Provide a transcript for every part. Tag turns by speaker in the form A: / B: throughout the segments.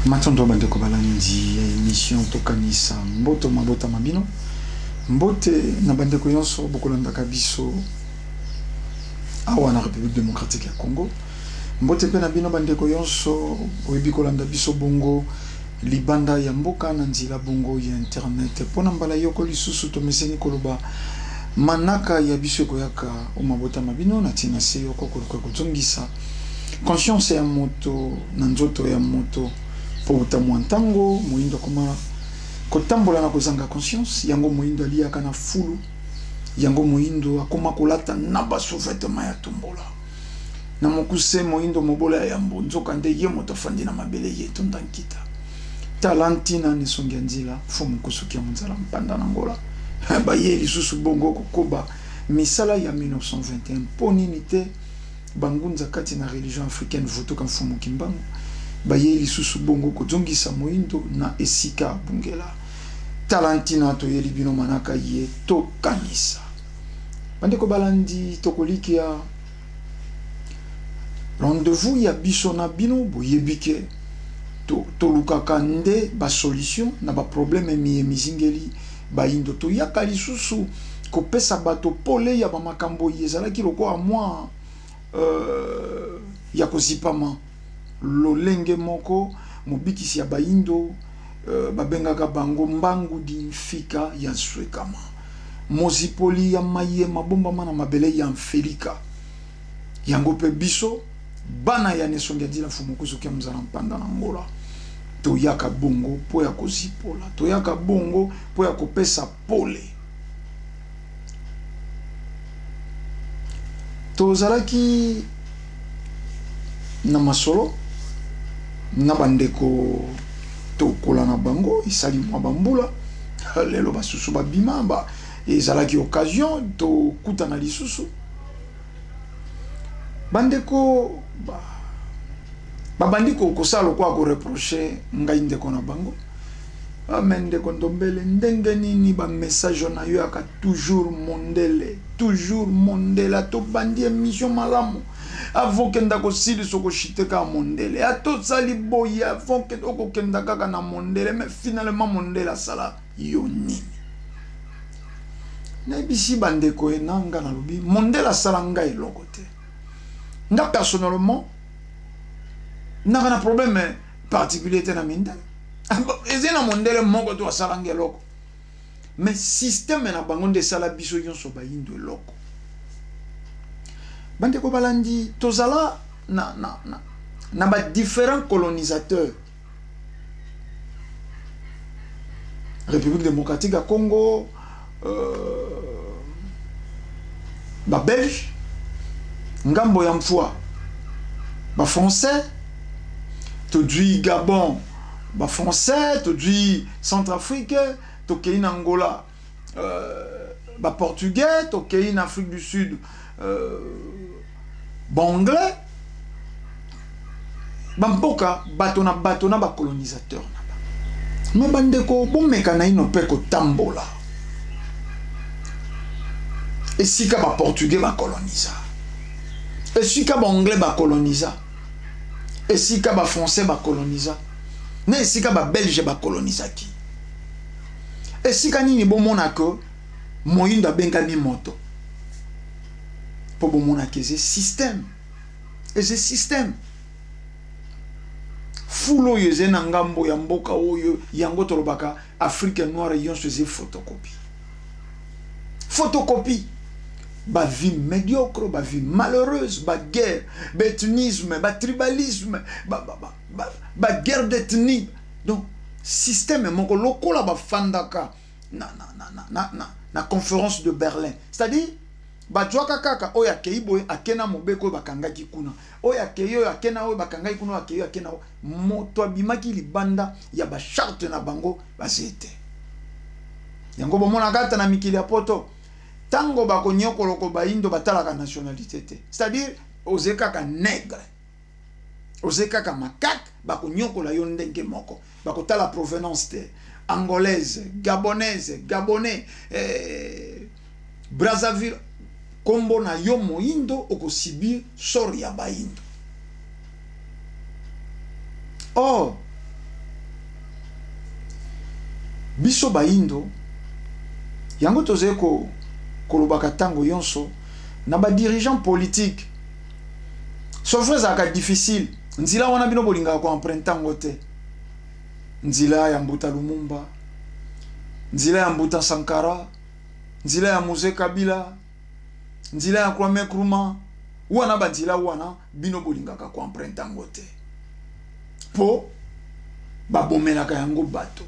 A: Matondo bandeko balandi ya émission tokanisa mboto mabota mabino mbote na bandeko yonso bokolandaka biso awa na République démocratique ya Congo mbote pe na bino bandeko yonso oyebi kolanda biso bongo libanda ya mboka na nzila bongo ya internet pona mbala yoko lisusu to meseni koloba manaka ya biso koyaka o mabota mabino na tina se yoko koluka kuzongisa conscience ya moto na nzoto ya moto po utamwantango muindo koma kotambola na kozanga conscience yango muindo aliaka na fulu yango muindo akoma kolata na basouvetement ya tumbola na mokuse muindo mobola ya mbonzoka nde ye moto fandi na mabele yetu ndankita talantina ni songia nzila fo mukusuki ya munzala mpanda na ngola ba ye lisusu bongo kokoba misala ya 1921 ponini te bangunza kati na religion africaine voto kan fo mukimbango ba ye lisusu bongo kozongisa muindo na esika bungela talantina to yeli bino manaka ye to kanisa bandeko balandi tokolikia rendez-vous ya biso na bino boyebike to lukaka nde ba solution na ba problème mizingeli ba indo to yaka lisusu kopesa bato pole ya ba makambo yezalaki loko a moi ya kozipama lolenge moko mobikisi ya ba indo babengaka bango mbangu di fika ya swekama mozipoli ya maye mabomba mana mabele ya mfelika yango pe biso bana ya nesongi dila fumukuzu ke mzala mpanda na ngola to yaka bongo po ya kozipola to yaka bongo po ya kopesa pole to zalaki na masolo na bandeko to kola na bango isali mwa bambula lelo basusu babima ba ezalaki occasion to kuta na lisusu bandeko babandiko kosalo kwa ko reprocher ngai ndeko na bango amende ko ndombele ndenge nini ba message na yo aka toujours mondela to bandi émission malamu avant que ndako sili soko shiteka mondele ato sali boya avant que oko kenda kaka na mondele mais finalement mondela sala yoni na bisi bandeko enanga na lobi mondela sala ngai lokote nga personnellement n'a pas de problème particulier na minda ezena mondele moko to sala ngai loko mais système na bango de sala biso yonso ba indo loko bandeko balandi tozala na ba différents colonisateurs République démocratique à Congo ba Belge ngambo ya mfua ba français to du Gabon ba français to du Centrafrique to kei na Angola ba portugais to kei na Afrique du Sud anglais bamboka bato na ba colonisateur na ba mais bandeko bomeka na ino pe ko tambola esika ba portugais ba colonisa esika ba anglais ba colonisa esika ba français ba colonisa na esika ba belge ba colonisa ki esika nini bomona ko moyindo bengami moto pour bomona ke ce système et ce système fulo yeze na ngambo ya mboka oyo yango tolobaka Afrique noire yonso ze photocopie ba vie médiocre ba vie malheureuse ba guerre ba ethnisme ba tribalisme ba guerre d'ethnie donc système moko lokola ba fandaka na conférence de Berlin c'est-à-dire bajwaka kaka oya keibo akena mobeko bakangaki kuna oya keyo akena oya bakangaki kuna akeyo akena moto abimaki libanda ya ba charte na bango basete yango bomona kata na mikili ya poto tango bakonyokolo ko baindo batalaka nationalité te c'est-à-dire ozekaka nègre ozekaka makak bakonyokola yo ndenge moko bakotala provenance te angolaise gabonaise gabonais Brazzaville kombo na yo moindo okosibir sor ya baindo. Or biso baindo yango toze ko kolobaka tango yonso na ba dirigeant politique so frère zaka difficile nzila wana bino bolinga ko emprunter ngote nzila ya Mbuta Lumumba, nzila ya Mbuta Sankara, nzila ya Mzee Kabila, nzila ya Kwame Nkrumah, wana ba nzila wana bino bolinga ko emprunter ngote po ba bomelaka yango bato.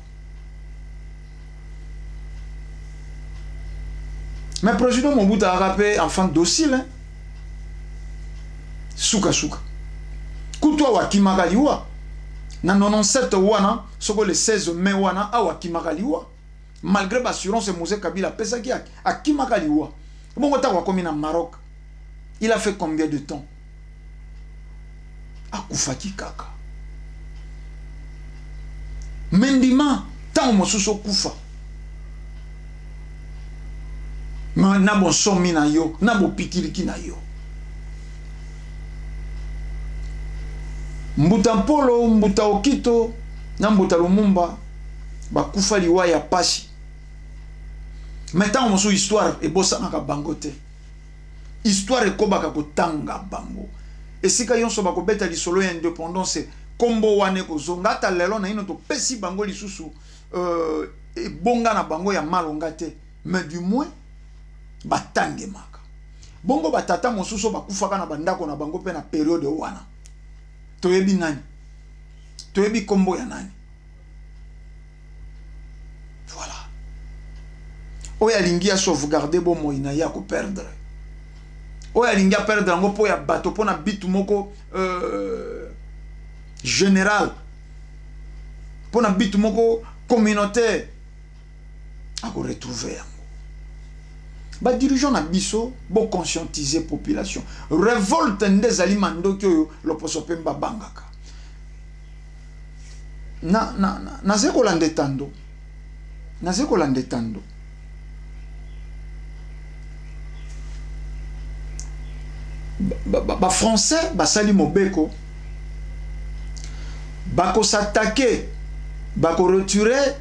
A: Mais président Mobutu a rappelé enfant docile, hein? Souka souka. Kutwa wakimakaliwa. Na 97 wana, soko le 16 mai wana, a wakimakaliwa. Malgré l'assurance Mzee Kabila, pesa ki akimakaliwa. Bon, quand on a na Maroc, il a fait combien de temps? Akufaki kaka. Mendima, tant mosuso kufa. Na bon somi na yo, na bo pikiliki na yo. Mbuta Mpolo, Mbuta Okito, na Mbuta Lumumba, bakufa liwa ya pashi. Maintenant on so histoire e bossa na bangote. Histoire e kobaka kotanga bango. Esika yonso bakobeta lisolo ya indépendance kombo wane kozonga ta lelo na ino to pesi bango lisusu e bonga na bango ya malonga te, mais du moins batange maka bongo batata mosusu bakufaka na bandako na bango pe na période wana toyebi nani, toyebi kombo ya nani. Voilà oya lingi a sauvegarder bo moina ya ko perdre, oya lingi a perdre ngo po ya bato po na bitu moko général, po na bitu moko communautaire a ko retrouver yango. Ba dirigeant na biso bo conscientiser population. Révolte ndez alimando kyo loposo pemba bangaka. Na zeko landetando. Na zeko landetando. Ba français ba sali mobeko. Bako s'attaquer, bako retirer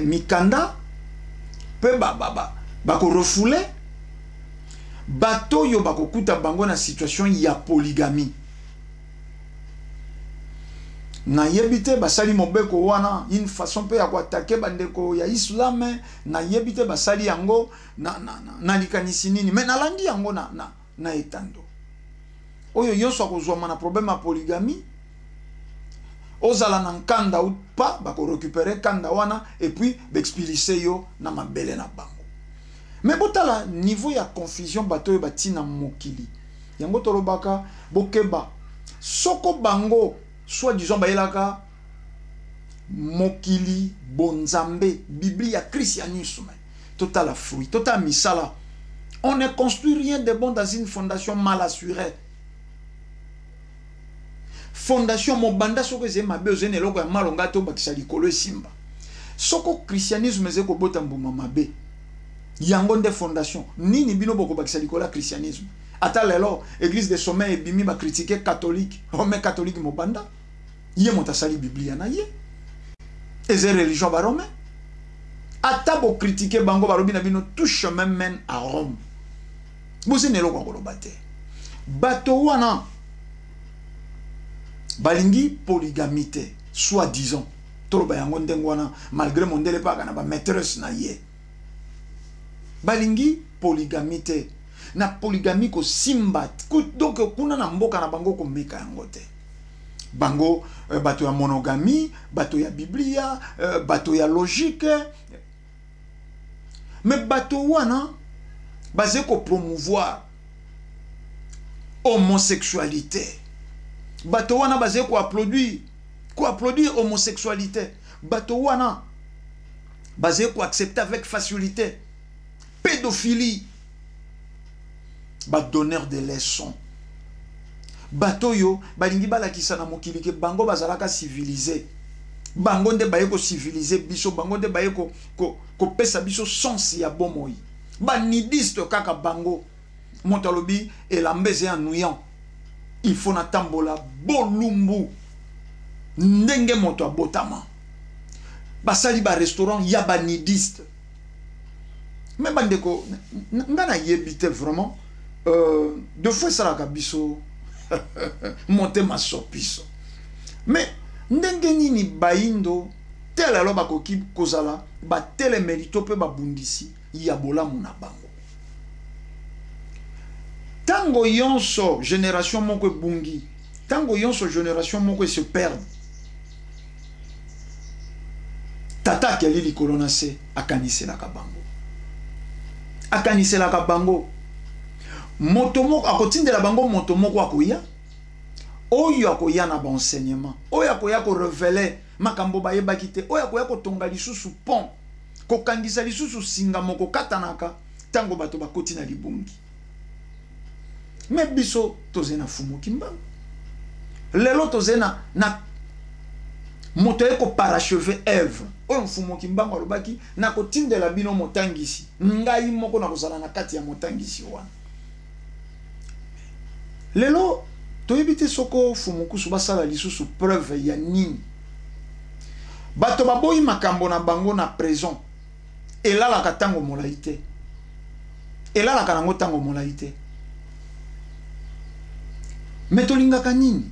A: Mikanda pe bako refouler. Bato yo bako kuta bango na situation ya polygamie. Na yebite basali mobeko wana une façon pe ya ko attaquer bandeko ya islam, na yebite basali yango na likanisi nini, mais na landi yango na etando. Oyo yonso akozwa na problème ya polygamie. Ozala na nkanda ou pas bako récupérer kanda wana et puis bexpulser yo na mabele na bango. Mais botala niveau ya confusion bato batina mokili. Yango tolobaka bokeba soko bango soit disons bayelaka mokili bonzambe biblia christianisme total fruit total misala. On ne construit rien de bon dans une fondation mal assurée. Fondation mobanda soko zema bezo ne loko ya malonga to bakisa likolo simba. Soko christianisme zeko botambu mamabe. Yango nde fondation nini bino boko bakisa likola christianisme ata lelo église de sommet ebimi ba critiquer catholique romain catholique mobanda ye motasali biblia na ye eze religion ba romain ata bo critiquer bango ba robi na bino tout chemin mène à Rome boze ne loko koloba te bato wana balingi polygamité soit disons toloba yango ndengo wana malgré mondele paka na ba maîtresse na ye balingi polygamité na polygamie ko simbat donc kuna na mboka na bango ko meka yango te bango bato ya monogamie bato ya biblia bato ya logique mais bato wana basé ko promouvoir homosexualité bato wana basé ko applaudir homosexualité bato wana basé ko accepter avec facilité pédophilie, donneur de leçons. Bato yo, balingi balakisa na mokili ke bango bazalaka civilisé. Bango nde baye ko civilisé biso, bango nde baye ko pesa biso sens ya bomoi. Nidiste kaka bango. Montalobi et la mbeze ennuyant. Il faut na tambola bolumbu. Ndenge moto abotama. basali ba restaurant ya ba nudiste. Mais bandeko ngana yebite vraiment deux fois ça la kabiso monter ma sopiso. Mais ndenge nini baindo tel alors bakoki kozala ba tel mérito pe ba bundisi ya bolamu na bango. Tango yonso génération moko bungi, tango yonso génération moko se perd. Tata keli likolo na se akanisela ka bango. Akanisela ka bango. Moto moko akotindela bango moto moko akoya. Oyo akoya na ba enseignement. Oyo akoya ko révéler makambo ba yebaki te. Oyo akoya ko tonga lisusu pont. Ko kangisa lisusu singa moko katanaka tango bato bakoti na libungi. Mais biso tozena fumu kimbango. Lelo tozena na moto eko parachever Ève. Oyo fumu kimbango alobaki na kotindela bino motangisi. Ngai moko na kozala na kati ya motangisi wana. Lelo toyebite soko fumu kusu basala lisusu preuve ya nini. Bato baboyi makambo na bango na prison. Elala katango molaite. Elala kanango tango molaite. Mais tolingaka nini?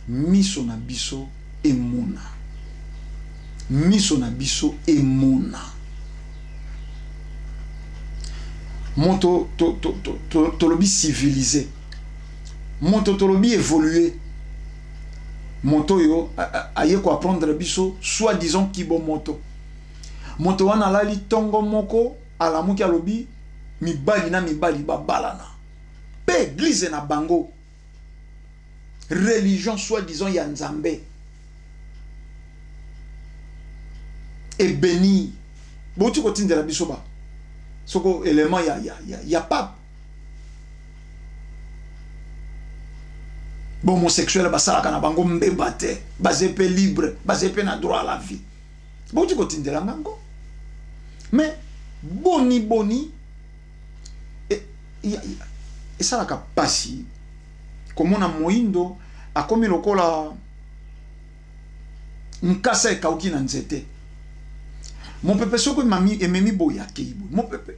A: Miso na biso emona. Miso na biso emona. Moto tolobi civilisé. Moto tolobi évolué. Moto yo aye ko apprendre biso soit disons kibo moto. Moto wana lali tongo moko alamuki alobi mibali na mibali babalana. Pe église na bango. Religion soi-disant ya Nzambe et béni boti ko tindela biso ba soko élément ya pape bon homosexuel basala kana bango mbeba te basé pe libre basé pe na droit à la vie boti ko tindela ngango mais boni et ça la kapasi comme on a moindo a komi lokola nkasa ekauki na nzete. Mon peuple soko mami ememi boya keibo. Mon peuple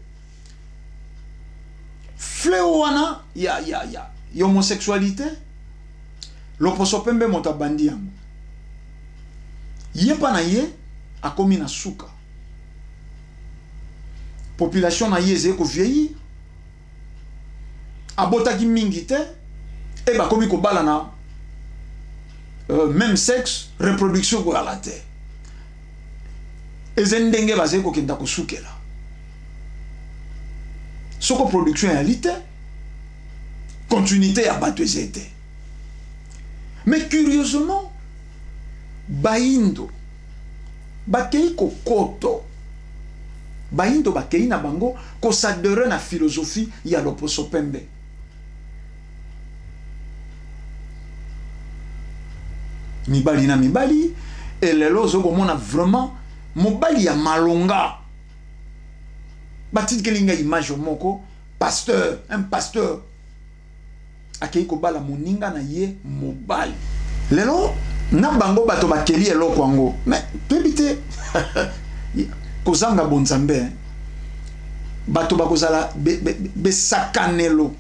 A: fleo wana ya homosexualité loposopembe motabandi yango. Yepa na ye akomi na suka. Population na ye eze ko vieillir. Abotaki mingi te et ba komi ko bala na même sexe reproduction ko ala te. Ezendenge baze ko kenda ko sukela. Soko production ya lite continuité ya bato ezete. Mais curieusement baindo bakei ko koto baindo bakei na bango ko s'adhérer na philosophie ya loposopembe. Mibali na mibali et lelo zo komona vraiment mobali ya malonga batit kelinga image moko pasteur un pasteur akei ko bala moninga na ye mobali lelo na bango bato bakeli eloko yango mais tebite kozanga bonzambe bato bakozala besakanelo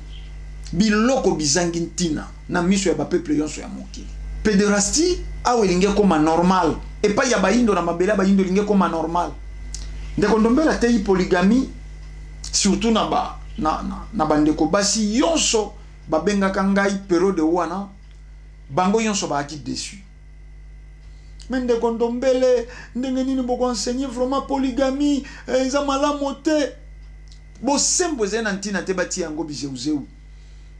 A: biloko bizangi ntina na miso ya ba peuple yonso ya mokili. Pédérastie awe linge koma normal et pas ya baindo na mabela baindo linge koma normal. Ndeko ndombela te polygamie surtout na bandeko basi yonso babenga kangai période wana bango yonso ba aki déçu. Mais ndeko ndombele ndenge nini boko enseigner vraiment polygamie eza malamu te. Bo sembo zena ntina te bati yango bizeuzeu.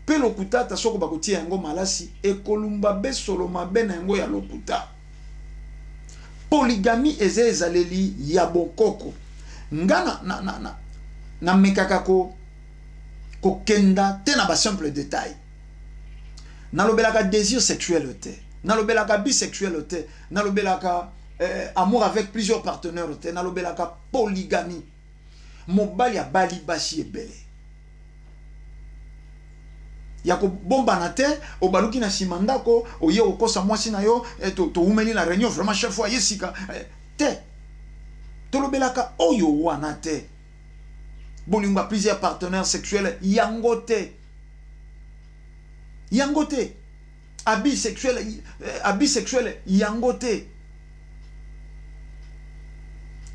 A: Pe lokuta ta soko bakotia yango malasi ekolumba be solo mabe na yango ya lokuta. Polygamie eze ezaleli ya bokoko. Ngana na mekaka ko kenda te na ba simple détail. Na lobelaka désir sexuel te. Na lobelaka bisexuel te. Na lobelaka amour avec plusieurs partenaires te. Na lobelaka polygamie. Mobali ya bali bashi ebele. Yako bomba na te obaluki na simandako oye okosa mwasi na yo to umeli na réunion vraiment chef wa yesika te tolobelaka oyo wana te bolingo plusieurs partenaires sexuels yango te abus sexuel yango te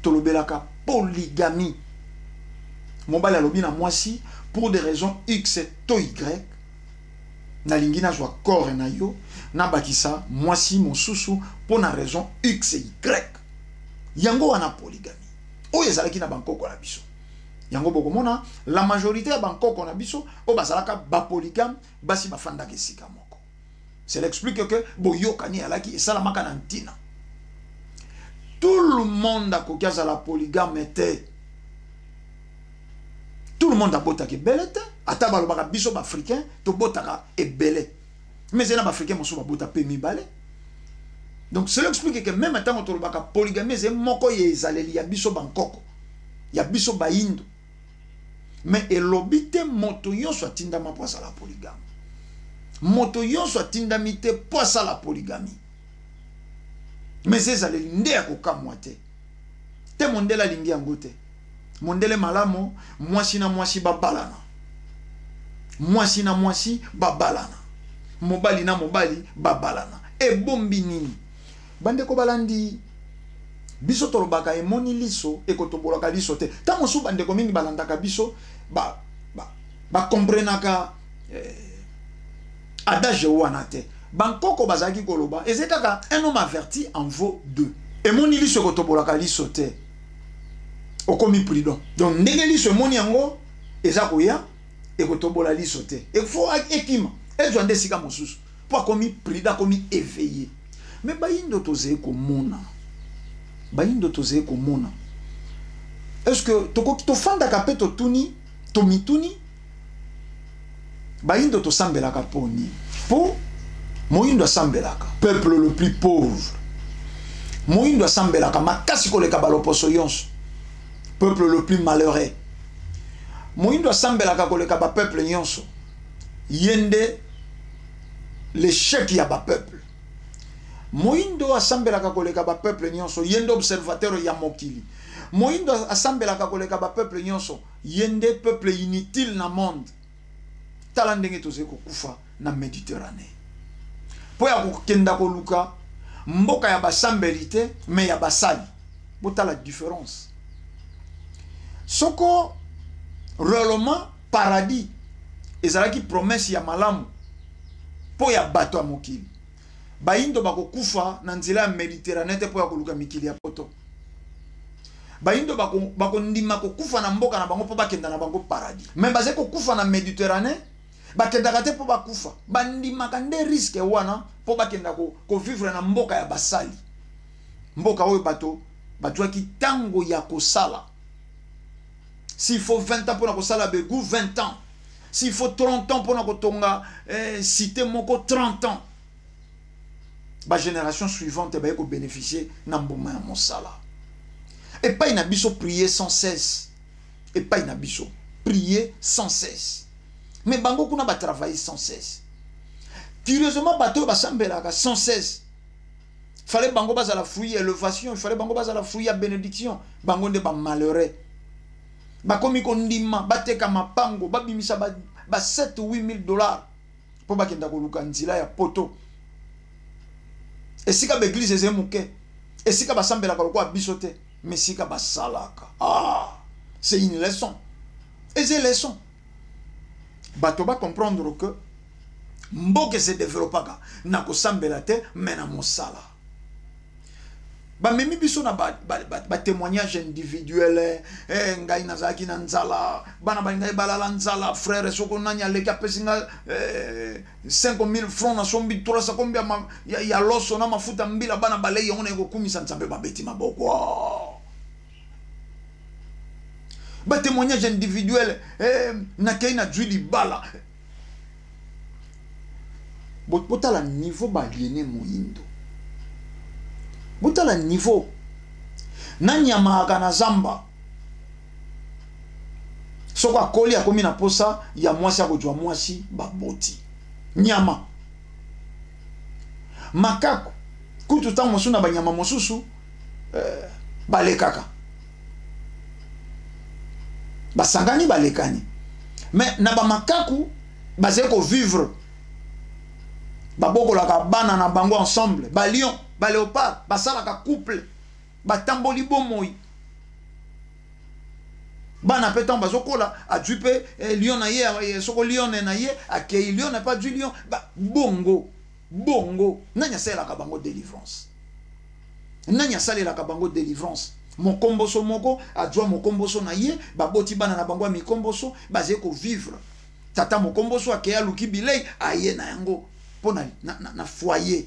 A: tolobelaka polygamie mobali alobi na mwasi pour des raisons X to Y nalingi nazwa corps na yo nabakisa mwasi mosusu pour na raison X Y yango wana polygamie oyo ezalaki na bankoko na biso yango bokomona la majorité ya bankoko na biso o bazalaka ba polygame basi bafandaka esika moko c'est l'explique que boyokani alaki esalamaka na ntina tout le monde akoki azala polygame te tout le monde abotaka ebele te ata balobaka biso baafricain tobotaka ebele mais zena baafricain mosusu babota mpe mibale. Donc cela explique que même tant que la polygamie c'est moko ye ezaleli ya biso bankoko ya biso baindo mais elobite moto yonso atindama po la polygamie moto yonso atindami te po la polygamie mais ezaleli nde akokamwa te mondela lingi yango te mondele malamo mwasi na mwasi babalana mwasi na mwasi babalana mobali na mobali babalana ebombi nini bandeko balandi biso tolobaka emoni liso ekotobolaka liso te tango su bandeko mingi balandaka biso ba comprenaka adage wana te bankoko bazaki koloba ezekaka un homme averti en vaut deux emoni liso ekotobolaka liso te okomi prudent donc ndenge liso emoni yango eza koya ekotobola liso te efo ekima ezwa nde sika mosusu po akomi prudent akomi éveillé. Mais bayindo toze komona est-ce que to fanda ka peto tuni to mituni bayindo to sambelaka poni po moyindo sambelaka peuple le plus pauvre moyindo sambelaka makasi koleka baloposo yonso peuple le plus malheureux moyindo sambelaka koleka ba peuple yonso yende l'échec ya ba peuple Moindo asambelaka koleka ba peuple nyonso yende observateur ya mokili Moindo asambelaka koleka ba peuple nyonso yende peuple inutile na monde tala ndenge toze kokufa na Méditerranée po ya kokenda koluka mboka ya basambelité mais ya basali bota la différence soko réellement paradis ezalaki promesse ya malamu po ya bato ya mokili baindo bakokufa na nzela ya Méditerranée te po ya koluka mikili ya poto baindo bakondima kokufa na mboka na bango po bakenda na bango paradis mais baze kokufa na Méditerranée bakendaka te po bakufa bandimaka nde risque wana po bakenda ko vivre na mboka ya basali mboka oyo bato batwaki tango ya kosala s'il faut 20 ans pour na kosala begu 20 ans s'il faut 30 ans pour na kotonga cité moko 30 ans ba génération suivante ba ko bénéficier na mboma ya mosala et pas ina biso prier sans cesse et pas ina biso prier sans cesse mais bango kuna ba travailler sans cesse curieusement bato ba sambelaka sans cesse fallait bango baza la fruit élévation il fallait bango baza la fruit ya bénédiction bango nde ba malheureux ba komi kondima bateka mapango babimisa ba 7 ou 8 000 $ pour ba kenda koluka nzila ya poto. Et si l'église est mouké, et si ka sambela ko bisote, mais si ka salaka. Ah, c'est une leçon. Et c'est une leçon. Bato ba comprendre que mboke se développaka na ko sambela te mais na mosala. Ba memi biso na ba témoignage individuel ngai nazaki na nzala bana ba ngai balala nzala frère soko nanya leka pesinga 5000 francs na sombi 300 combien ya loso na mafuta mbila bana balei yona eko kumisa nzambe babeti maboko ba témoignage individuel na kaina djuli bala botala niveau ba liene moyindo botala niveau nanyama kana zamba soko akoli akomi na posa ya mwasi akojwa mwasi baboti nyama makako kutu tango mosusu na banyama mosusu balekaka basangani balekani mais na bamakaku bazé ko vivre babokolaka bana na bango ensemble ba lion ba léopard basalaka couple batamboli bomoi bana petan bazokola adu pe lion na ye soko lion na ye akei lion na pas du lion bongo nanya salaka bango délivrance nanya salaka bango délivrance mokomboso moko adwa mokomboso na ye baboti bana na bango mikomboso bazé ko vivre tata mokomboso akeya luki bilei aye na yango pona na foyer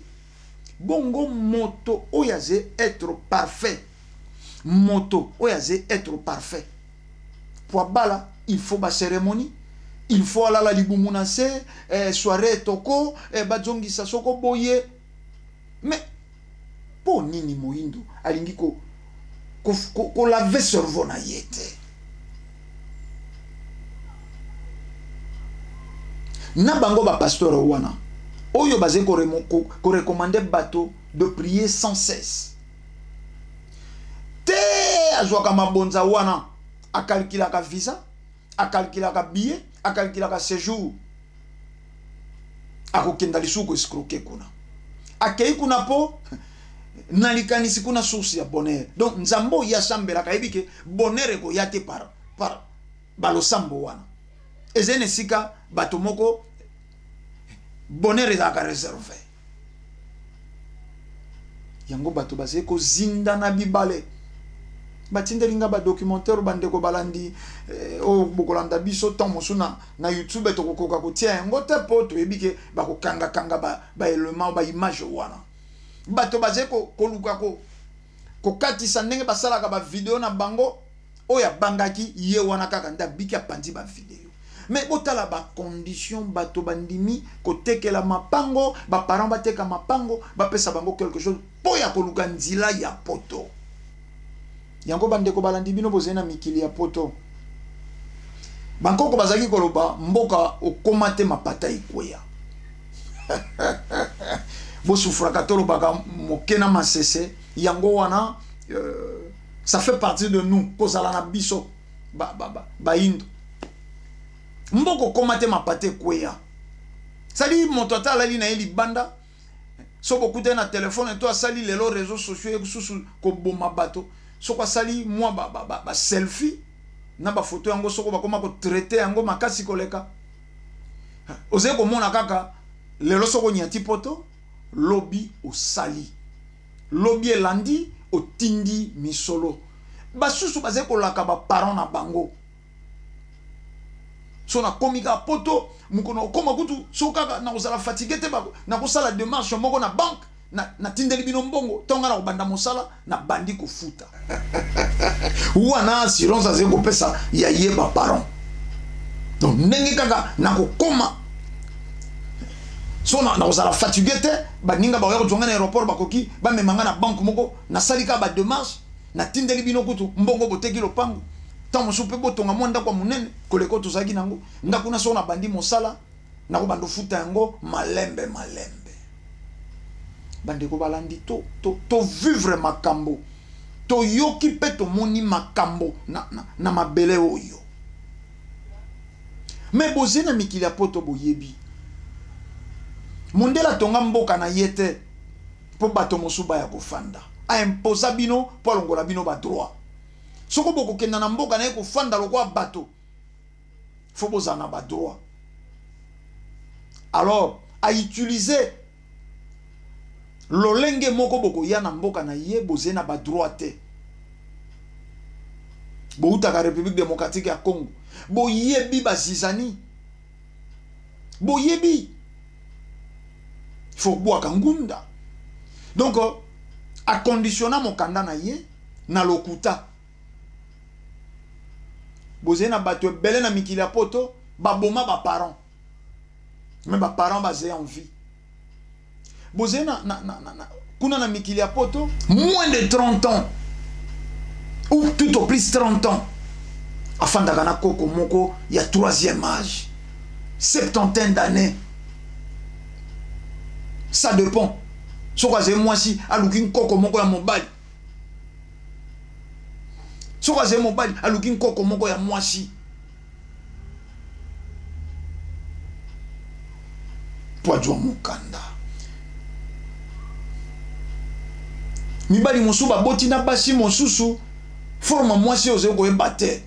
A: bongo moto oyaze être parfait moto oyaze être parfait pour bala il faut ba cérémonie il faut alala libumuna se soirée toko bazongisa soko boye mais po nini moindo alingi ko lave cerveau na yete na bango ba pasteur wana oyo bazé ko recommander bateau de prier sans cesse te azwaka mabonza wana akalkilaka visa akalkilaka billet akalkilaka séjour akokenda lisuku escroquer kuna akei kuna po nalikanisi kuna source ya bonheur donc nzambo ya sambelaka yebike bonheur ko yate par balosambo wana ezene sika bato moko bonheur ezaka réservé yango bato bazé ko zinda na bibale batindelinga ba documentaire bandeko balandi o bokolanda biso temps mosuna na YouTube to kokoka kotia yango te po to yebike bakokanga ba élément ba image wana bato bazé ko luka ko katisa ndenge basalaka ba video na bango oya bangaki ye wana kaka nda biki apandi ba video mais botala ba condition bato bandimi ko tekela mapango ba parents bateka mapango ba pesa bango quelque chose po ya ko luka nzila ya poto yango bandeko balandi bino bozena mikili ya poto bankoko bazaki koloba mboka okomate mapata ikweya bo souffraka tolo baka mokena masese yango wana ça fait partie de nous kozala na biso ba indo mboko okomate mapata ikweya sali moto atala li na eli banda so bokute na téléphone to asali lelo réseaux sociaux ekususu ko boma bato soko sali moi ba selfie na ba photo yango soko bakoma ko traiter yango makasi koleka oze ko mona kaka lelo soko nyati poto lobby o sali lobby elandi o tindi misolo basusu baze ko laka ba parents na bango so na komika poto mukono koma kutu so kaka na ozala fatigué te na ko sala démarche moko na banque na tindeli bino mbongo tonga na obanda mosala na bandi ko futa wana assurance aze ko pesa ya yeba parent donc ndenge kaka na ko koma so na ozala fatigué te baninga ba ko zonga na aéroport bakoki ba memanga na banque moko na salika ba démarche na tindeli bino kutu mbongo boteki lopango tant mo soupe botonga mwanda kwa munene koleko tozaki nango ndakuna so na bandi mosala na ko bando futa yango malembe bandeko balandi to vivre makambo to yoki pe to moni makambo na mabele oyo mais bozena mikili ya poto boyebi mondela tonga mboka na yete po bato mosuba ya kofanda a imposa bino po longola bino ba droit soko boko kenda na mboka na ye kofanda lokwa bato fo bozana ba droit alors à utiliser lolenge moko boko ya na mboka na ye bozena ba droit te boutaka République démocratique ya Congo boyebi bazizani boyebi faut boire kangunda donc a conditionna mokanda na ye na lokuta bozena bato ebele na mikili ya poto baboma ba parents mais ba parents basé en vie bozena kuna na mikili ya poto moins de 30 ans ou tout au plus 30 ans afin d'agana koko moko ya 3e âge 70 d'années ça dépend so kwa ze moi si aluki koko moko ya mobali Soki aza mobali aluki nkoko moko ya mwasi po ajwa mokanda. Mibali mosusu baboti na basi mosusu forma mwasi oyo koyeba te.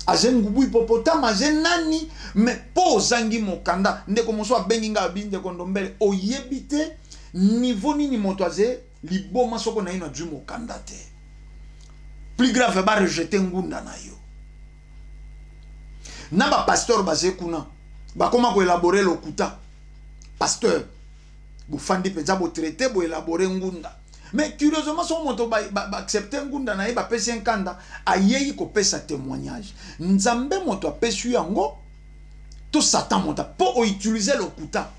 A: Aze ngubu hipopotame aze nani me po ozangi mokanda ndeko mosusu abengi nga abi ndeko Ndombele oyebi te niveau nini moto aze liboma soko na ino ajwi mokanda te. Plus grave ba rejeter ngunda na yo. Na ba pasteur baze kuna bakoma ko élaborer lokuta. Pasteur bu fandi penza bo traiter bo élaborer ngunda. Mais curieusement son moto ba accepter ngunda na ye ba pesi nkanda ayeyi ko pesa témoignage. Nzambe moto apesi yango to Satan moto po utiliser lokuta.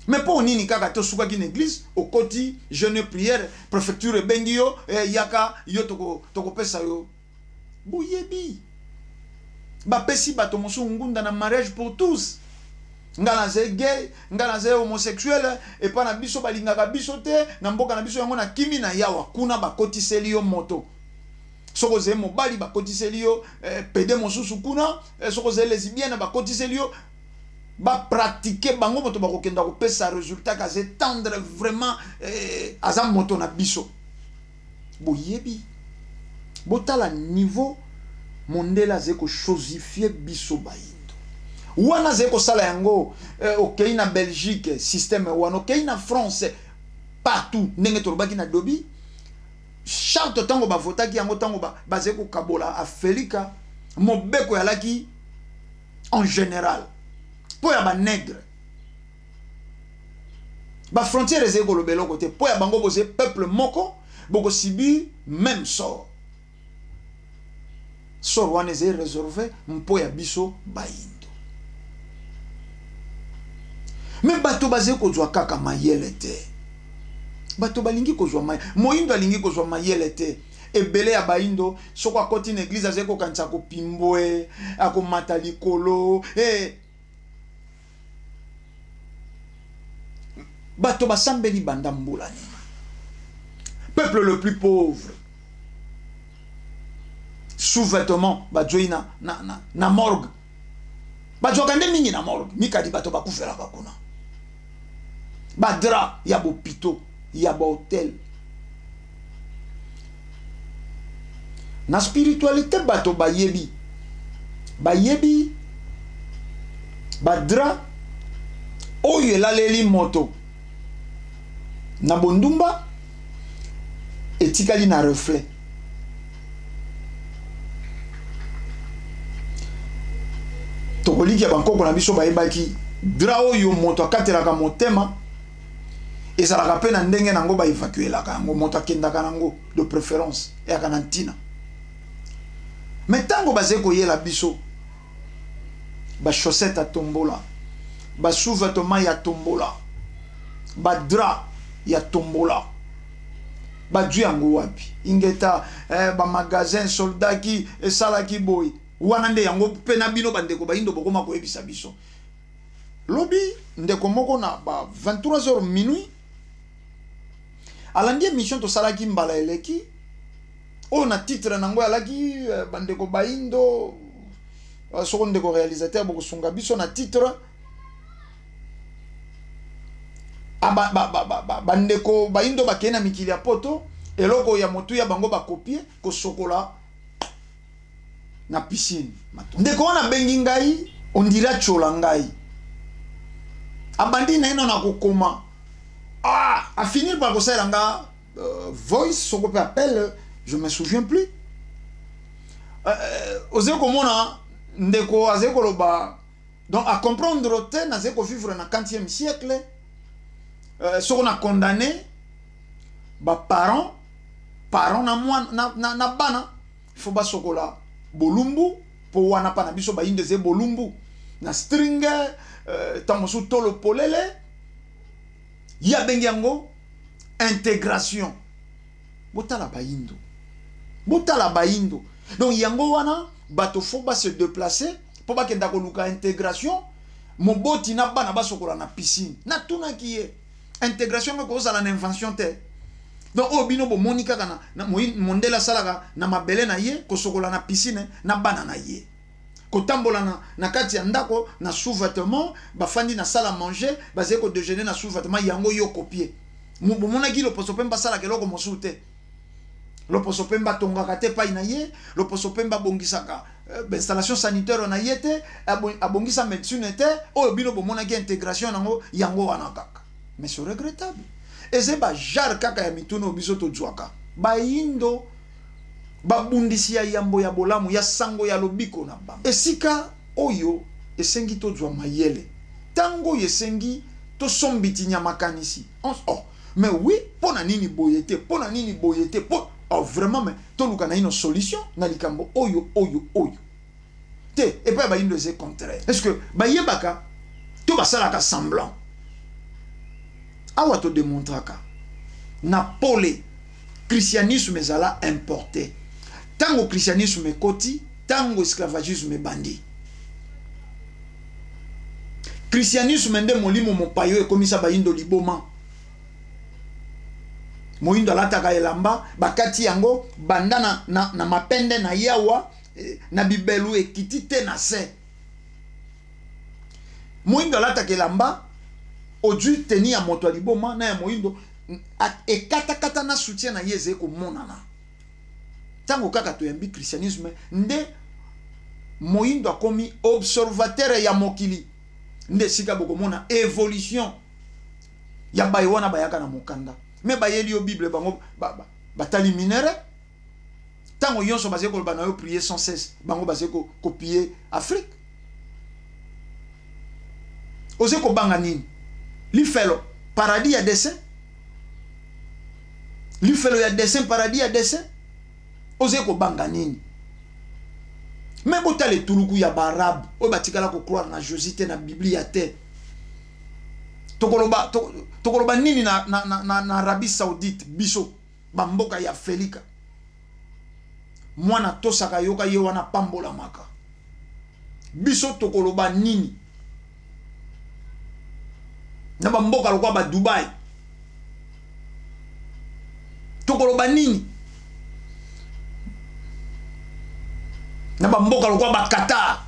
A: Mais pour nini kaka to suka ki l'église au koti jeûne prière préfecture bengio yaka yo toko pesa yo boyebi ba pesi bato mosu ngunda na mariage pour tous ngana ze gay ngana ze homosexuel et pas na biso balingaka biso te na mboka na biso yango na kimi na yawa kuna ba koti selio moto soko ze mobali ba koti selio pede mosusu kuna soko ze lesbienne ba koti selio ba pratiquer bango moto ba kokenda ko pesa résultat ka c'est tendre vraiment azam moto na biso boyebi botala niveau mondela zeko chosifier biso bayindo wana zeko sala yango okay na Belgique système wana okay na France partout ndenge tolobaki na dobi charte tango ba votaki yango tango ba zeko kabola Afrika mobeko yalaki en général po ya ba nègre ba frontière ezeko lobelo côté po ya bango bose peuple moko boko sibi même sort sort wana ezé réservé mpo ya biso bayindo mais bato bazé kozwa kaka mayele te bato balingi kozwa moyindo alingi kozwa mayele te ebele ya bayindo soko akoti na église azeko kanisa ko pimboe akomata likolo bato basambeli banda mbula ni peuple le plus pauvre sous-vêtements badjoi na morgue badjoka nde mingi na morgue mikadi bato bakufela bakuna badra ya bopito ya bahotel na spiritualité bato bayebi badra oyo elaleli moto na bondumba etikali na reflet tokoliki ya bankoko na biso bayebaki dra oyo moto akatelaka motema ezalaka pe na ndenge nango baevacuelaka yango moto akendaka nango de préférence eyaka na ntina mais ntango bazali koyela biso bachaussette atombola basous-vêtements ya tombola badra ya tombola badju yango wapi ingeta bamagasin soldaki esalaki boy wana nde yango pe na bino bandeko bayindo bokoma koyebisa biso lobi ndeko moko na ba 23h minuit alandi émission to salaki mbala eleki o na titre nango alaki bandeko bayindo soko ndeko réalisateur boko sunga biso na titre bandeko bayindo bakena mikili ya poto eloko ya motu ya bango bakopie ko sokola na piscine ndeko wana bengi ngai ondira chola ngai abandi na ino na kokoma a finir par kosala nga voice soko pe appel je me souviens plus oze komona ndeko aze koloba donc à comprendre te na zeko vivre na 40e siècle soko na condamné ba parents na bana il faut ba sokola bolumbu po wana pa na biso ba indeze bolumbu na string tamosu tolo polele ya bengi yango intégration botala bayindo donc yango wana bato faut ba se déplacer po ba kenda ko luka intégration moboti na bana ba sokola na piscine na tuna kiye intégration ko za na invention te donc o bino bo monika kana na mondela salaka na mabele na ye ko sokola na piscine na bana na ye ko tambola na kati ya ndako na sous-vêtement bafandi na salle à manger bazé ko déjeuner na sous-vêtement yango yo copier bo monaki lo poso pemba sala keloko mosute lo poso pemba tongaka te pa na ye lo poso pemba bongisaka installation sanitaire na ye te abongisa médecine te o bino bo monaki intégration yango wana kaka mais c'est regrettable. Et c'est ba jar kaka ya mituno biso to djwaka. Ba indo ba bundisia yambo ya bolamu ya sango ya lobiko na bam. Esika oyo esengi to djwa mayele. Tango yesengi to sombiti nyamakanisi. Oh, mais oui, pona nini boyete, pona nini boyete, oh vraiment mais to luka na ino solution na likambo oyo. Te et pas ba indo c'est contraire. Est-ce que ba yebaka to basala ka semblant. Awa to démontraka na pole christianisme ezala importé tango christianisme koti tango esclavagisme bandi christianisme nde molimo mopayo ekomisa bayindo liboma moyindo alataka elamba bakati yango banda na mapende na yawa na bibelu ekiti te na se moyindo alataka elamba Oju teni ya moto liboma na ya moindo ekata na soutien na yeze ko monana tango kaka to yambi christianisme nde moindo akomi observateur ya mokili nde sika boko mona évolution ya baywana bayaka na mokanda me bayeli yo bible bango batali minere tango yonso bazé ko bana yo prier sans cesse bango bazé ko copier Afrique ose ko banga nini li felo paradis ya dessin li felo ya dessin paradis ya dessin oze ko banga nini mais bota le tuluku ya barab o batikala ko croire na Josite na Biblia ya te tokoloba nini na Arabie Saoudite biso bamboka ya Felika mwana tosaka yoka ye wana pambola maka biso tokoloba nini na bamboka lokwa ba Dubai tokoloba nini na bamboka lokwa ba Qatar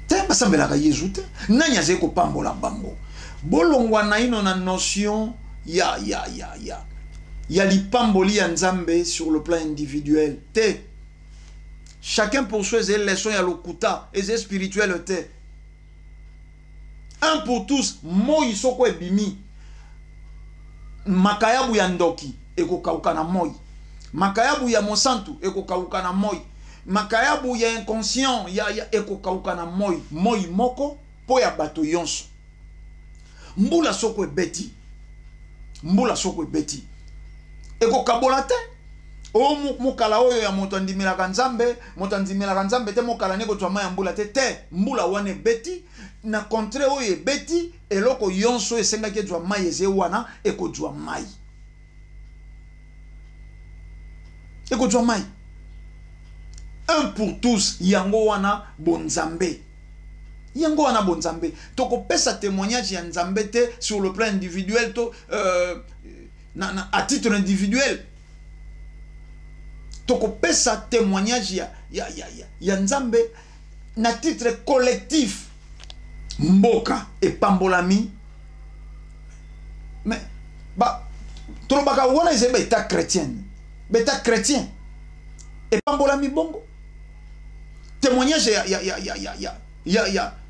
A: te basambelaka Yesu te nani aze ko pambola bango bolongwa na ino na notion ya lipamboli ya nzambe sur le plan individuel te chacun poursuit ses leçons ya lokuta et spirituel te. Un pour tous, moi soko ebimi. Makayabu ya ndoki eko kauka na moi. Makayabu ya monsantu eko kauka na moi. Makayabu ya inconscient ya eko kauka na moi. Moi moko po ya bato yonso. Mbula soko ebeti. Mbula soko ebeti. Eko kabola te. O mukala oyo ya moto andimilaka nzambe te mukala neko twama ya mbula te mbula wane beti na contre oyo beti eloko yonso esenga ke dwa mai eze wana eko dwa mai un pour tous yango wana bonzambe toko pesa témoignage ya nzambe te sur le plan individuel to à titre individuel toko pesa témoignage ya nzambe na titre collectif mboka et pambolami mais tolobaka wana eze beta chrétien et pambolami bongo témoignage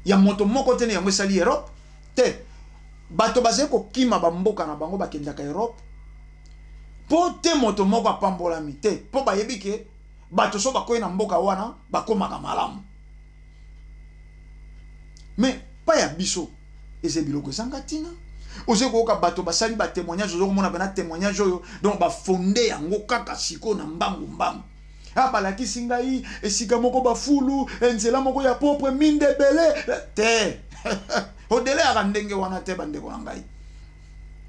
A: ya moto moko tene yango esali Europe te bato bazali kokima bamboka na bango bakendaka Europe po te moto moko apambolami te po bayebi ke bato so bakoyi na mboka wana bakomaka malamu mais pa ya biso eze biloko ezanga tina oze koyoka bato basali ba témoignage ozokomona pena témoignage oyo donc bafonde yango kaka siko na mbangu balakisi ngai esika moko bafulu nzela moko ya propre minde ebele te odele aka ndenge wana te bandeko na ngai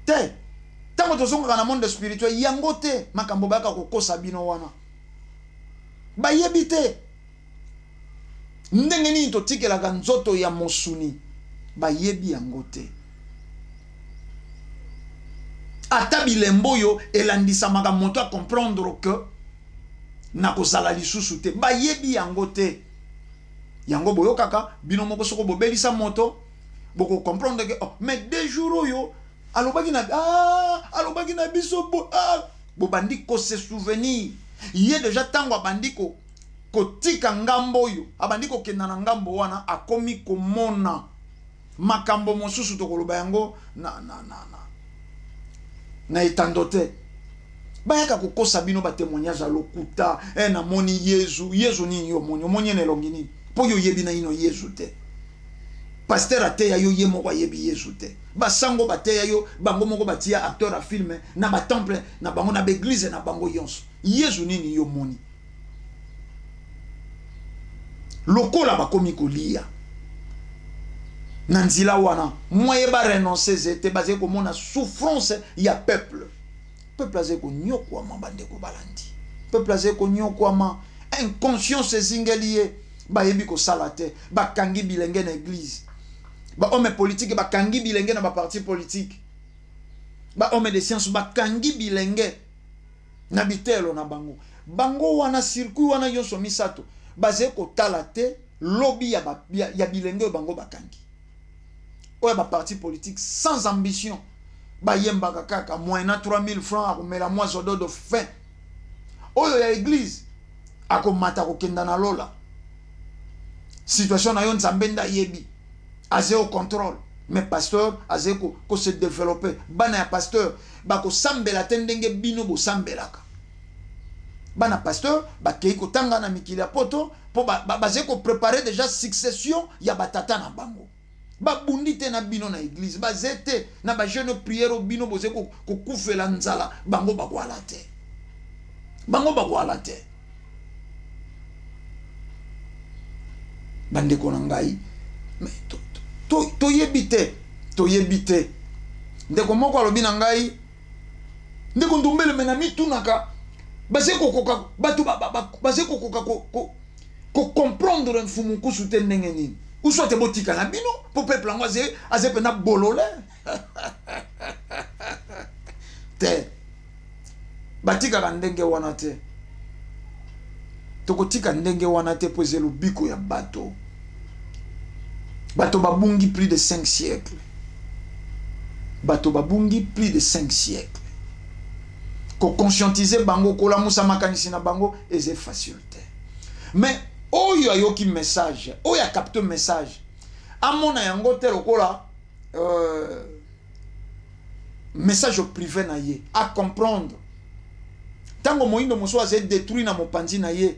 A: te tango tozongaka na monde spirituel yango te makambo bayaka kokosa bino wana bayebi te ndenge nini totikelaka nzoto ya mosuni bayebi yango te ata bilembo yo elandisamaka moto a comprendre que na kozala lisusu te bayebi yango te yango boyo kaka bino moko soko bobelisa moto boko comprendre que oh, mais deux jours yo alobaki na biso bo bandi ko se souvenir ye déjà tango abandi ko tika ngambo yo abandi ko kenda na ngambo wana akomi komona makambo mosusu to koloba yango na etandote bayaka kokosa bino ba témoignage alokuta na moni Yesu nini yo moni ne longini po yo yebi na ino Yesu te pasteur ateya yo ye moko yebi Yesu te basango bateya yo bango moko batia acteur a film na ba temple na bango na l'église na bango yonso Yesu nini yo moni lokola bakomi kolia nanzila wana moye ba renoncer zete basé ko mona souffrance ya peuple azé ko nyokwa mabande ko balandi peuple azé ko nyokwa ma inconscience zingelié ba yebi ko salate ba kangi bilenge na église ba homme politique ba kangi bilenge na ba parti politique ba homme de science ba kangi bilenge na bitelo na bango wana circuit wana yoso misato basé ko talate lobby ya bilenge bango ba kangi oya ba parti politique sans ambition ba yemba kaka moyena 3000 francs akomela mwa zodo de fin oyo ya église akomata kokenda na lola situation na yo nzambe nda yebi azé au contrôle mais pasteur azé ko se développer bana ya pasteur ba ko sambela tendenge bino bo sambelaka bana pasteur ba kei ko tanga na mikili poto po bazé ko préparer déjà succession ya batata na bango ba bundite na bino na église ba zete na ba jeune prière bino boze ko kufela nzala bango ba kwala te bande ko ngai mais to yebite ndeko moko alobi na ngai ndeko ndumbele mena mitunaka baze kokoka batu baze kokoka ko comprendre mfumu kusute ndenge nini ou te botika na bino pour peuple ngo azé pena bolole te batika ka ndenge wana te tokotika ndenge wana te po zelo biko ya bato babungi plus de 5 siècles ko conscientiser bango ko la musa makanisi na bango eze facile te mais oyo ayoki message oyo capte message amona yango te lokola message privé na ye à comprendre tango moindo moso azé détruit na mopanzi na ye